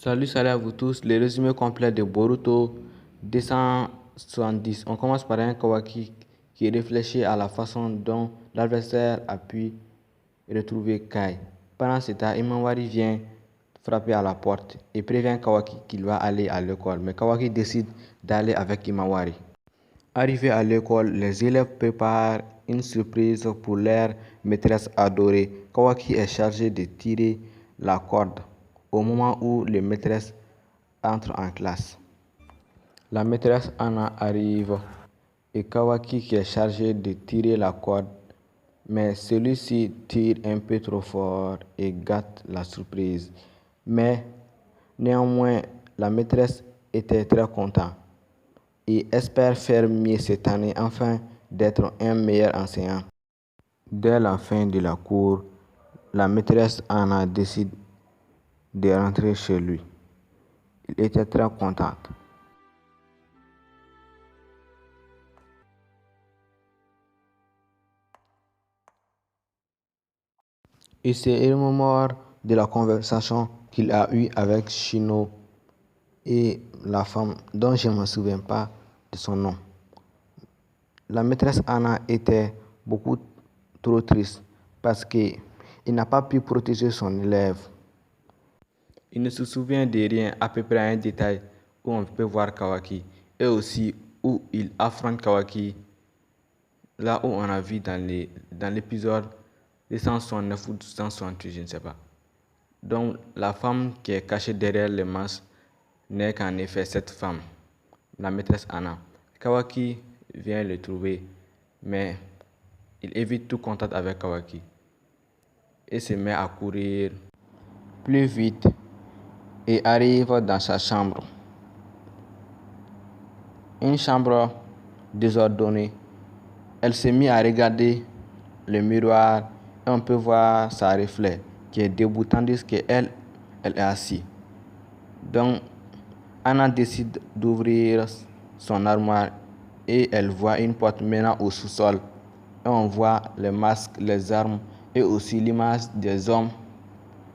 Salut à vous tous. Le résumé complet de Boruto 270. On commence par un Kawaki qui réfléchit à la façon dont l'adversaire a pu retrouver Kai. Pendant ce temps, Imawari vient frapper à la porte et prévient Kawaki qu'il va aller à l'école. Mais Kawaki décide d'aller avec Imawari. Arrivé à l'école, les élèves préparent une surprise pour leur maîtresse adorée. Kawaki est chargé de tirer la corde au moment où les maîtresses entrent en classe. La maîtresse Anna arrive et Kawaki qui est chargé de tirer la corde, mais celui-ci tire un peu trop fort et gâte la surprise. Mais néanmoins, la maîtresse était très contente et espère faire mieux cette année afin d'être un meilleur enseignant. Dès la fin de la cour, la maîtresse Anna décide de rentrer chez lui. Il était très content. Il se remémore de la conversation qu'il a eue avec Shino et la femme dont je ne me souviens pas de son nom. La maîtresse Anna était beaucoup trop triste parce qu'il n'a pas pu protéger son élève. Il ne se souvient de rien, à peu près un détail où on peut voir Kawaki et aussi où il affronte Kawaki, là où on a vu dans l'épisode 269 ou 268, je ne sais pas. Donc la femme qui est cachée derrière le masque n'est qu'en effet cette femme, la maîtresse Anna. Kawaki vient le trouver, mais il évite tout contact avec Kawaki et se met à courir plus vite et arrive dans sa chambre. Une chambre désordonnée. Elle s'est mise à regarder le miroir et on peut voir sa reflet qui est debout tandis qu'elle est assise. Donc Anna décide d'ouvrir son armoire et elle voit une porte menant au sous-sol. Et on voit les masques, les armes et aussi l'image des hommes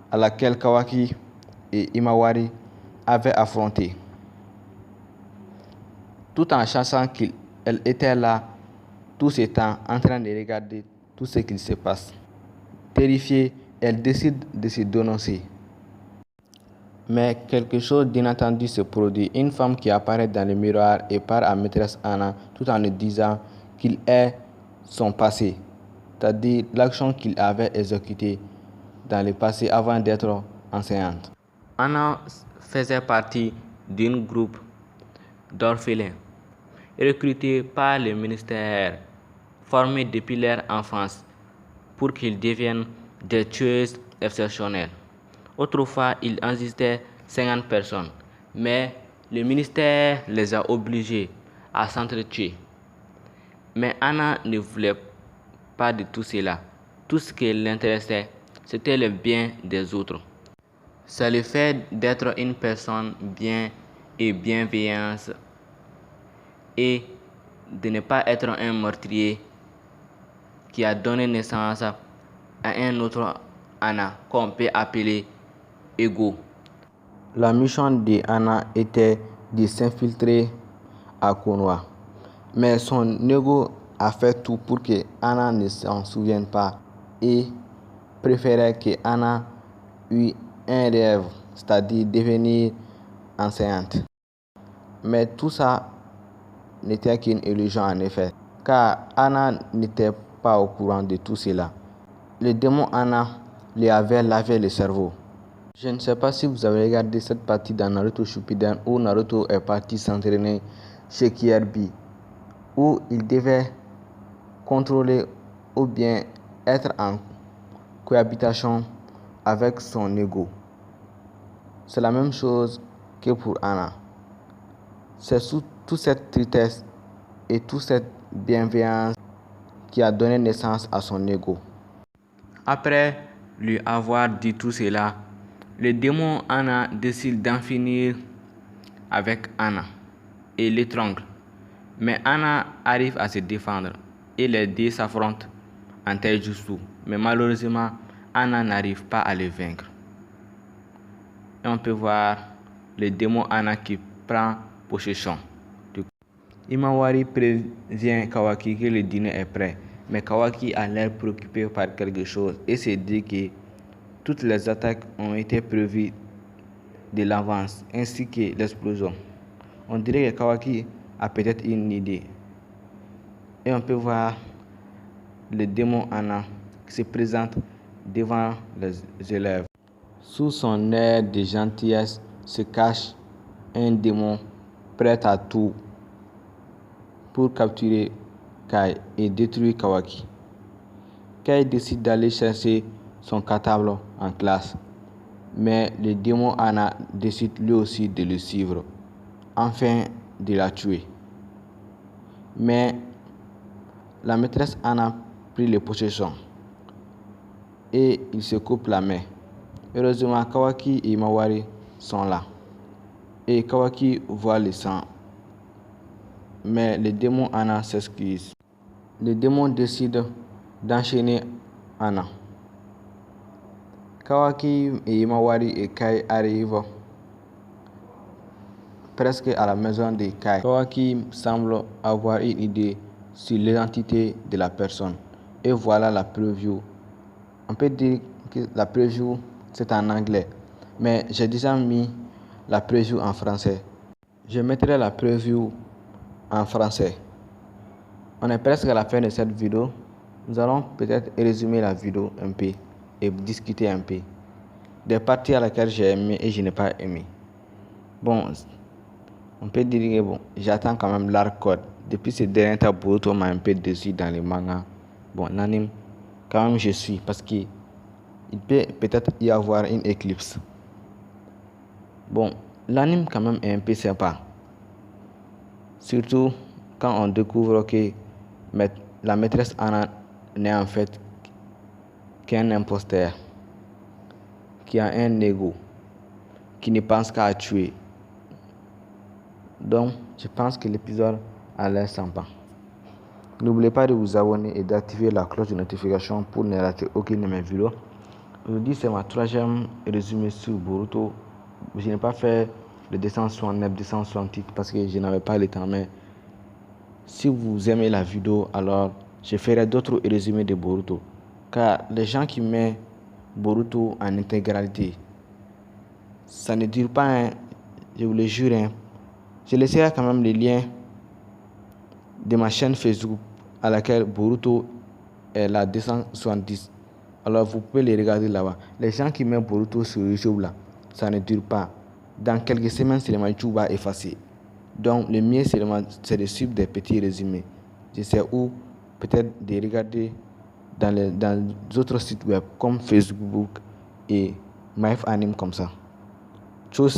à laquelle Kawaki et Imawari avaient affronté. Tout en sachant qu'elle était là tout ce temps en train de regarder tout ce qui se passe. Terrifiée, elle décide de se dénoncer. Mais quelque chose d'inattendu se produit. Une femme qui apparaît dans le miroir et parle à maîtresse Anna tout en lui disant qu'il est son passé, c'est-à-dire l'action qu'il avait exécutée dans le passé avant d'être enseignante. Anna faisait partie d'un groupe d'orphelins recrutés par le ministère, formés depuis leur enfance pour qu'ils deviennent des tueuses exceptionnelles. Autrefois, il existait 50 personnes, mais le ministère les a obligés à s'entretuer. Mais Anna ne voulait pas de tout cela. Tout ce qui l'intéressait, c'était le bien des autres. C'est le fait d'être une personne bien et bienveillante et de ne pas être un meurtrier qui a donné naissance à un autre Anna qu'on peut appeler Ego. La mission de Anna était de s'infiltrer à Konoha, mais son ego a fait tout pour que Anna ne s'en souvienne pas et préférait que Anna eût un rêve, c'est-à-dire devenir enseignante. Mais tout ça n'était qu'une illusion en effet, car Anna n'était pas au courant de tout cela. Le démon Anna lui avait lavé le cerveau. Je ne sais pas si vous avez regardé cette partie dans Naruto Shippuden où Naruto est parti s'entraîner chez Kyarbi, où il devait contrôler ou bien être en cohabitation avec son ego. C'est la même chose que pour Anna. C'est sous toute cette tristesse et toute cette bienveillance qui a donné naissance à son ego. Après lui avoir dit tout cela, le démon Anna décide d'en finir avec Anna et l'étrangle. Mais Anna arrive à se défendre et les deux s'affrontent en taijutsu. Mais malheureusement, Anna n'arrive pas à le vaincre. Et on peut voir le démon Anna qui prend possession. Himawari prévient Kawaki que le dîner est prêt, mais Kawaki a l'air préoccupé par quelque chose et se dit que toutes les attaques ont été prévues de l'avance, ainsi que l'explosion. On dirait que Kawaki a peut-être une idée. Et on peut voir le démon Anna qui se présente devant les élèves. Sous son air de gentillesse se cache un démon prêt à tout pour capturer Kai et détruire Kawaki. Kai décide d'aller chercher son cartable en classe, mais le démon Anna décide lui aussi de le suivre, afin de la tuer. Mais la maîtresse Anna prit les possessions et il se coupe la main. Heureusement, Kawaki et Himawari sont là et Kawaki voit le sang. Mais le démon Anna s'excuse. Le démon décide d'enchaîner Anna. Kawaki et Himawari et Kai arrivent presque à la maison de Kai. Kawaki semble avoir une idée sur l'identité de la personne. Et voilà la preview. On peut dire que la preview c'est en anglais, mais j'ai déjà mis la preview en français. Je mettrai la preview en français. On est presque à la fin de cette vidéo. Nous allons peut-être résumer la vidéo un peu et discuter un peu des parties à laquelle j'ai aimé et je n'ai pas aimé. Bon, on peut dire que bon, j'attends quand même l'arc code. Depuis ces derniers temps, Boruto m'a un peu déçu dans les mangas. Bon, l'anime, quand même je suis parce qu'il peut peut-être y avoir une éclipse. Bon, l'anime quand même est un peu sympa. Surtout quand on découvre que la maîtresse Anna n'est en fait qu'un imposteur, qui a un ego, qui ne pense qu'à tuer. Donc, je pense que l'épisode a l'air sympa. N'oubliez pas de vous abonner et d'activer la cloche de notification pour ne rater aucune de mes vidéos. Aujourd'hui, c'est ma troisième résumé sur Boruto. Je n'ai pas fait le 269, 268 parce que je n'avais pas le temps. Mais si vous aimez la vidéo, alors je ferai d'autres résumés de Boruto. Car les gens qui mettent Boruto en intégralité, ça ne dure pas, hein, je vous le jure. Hein. Je laisserai quand même les liens de ma chaîne Facebook à laquelle Boruto est la 270. Alors vous pouvez les regarder là-bas. Les gens qui mettent Boruto sur YouTube là, ça ne dure pas. Dans quelques semaines, seulement YouTube va effacer. Donc le mieux c'est de suivre des petits résumés. Je sais où peut-être de regarder dans d'autres sites web comme Facebook et MyFanime comme ça. Tchuss.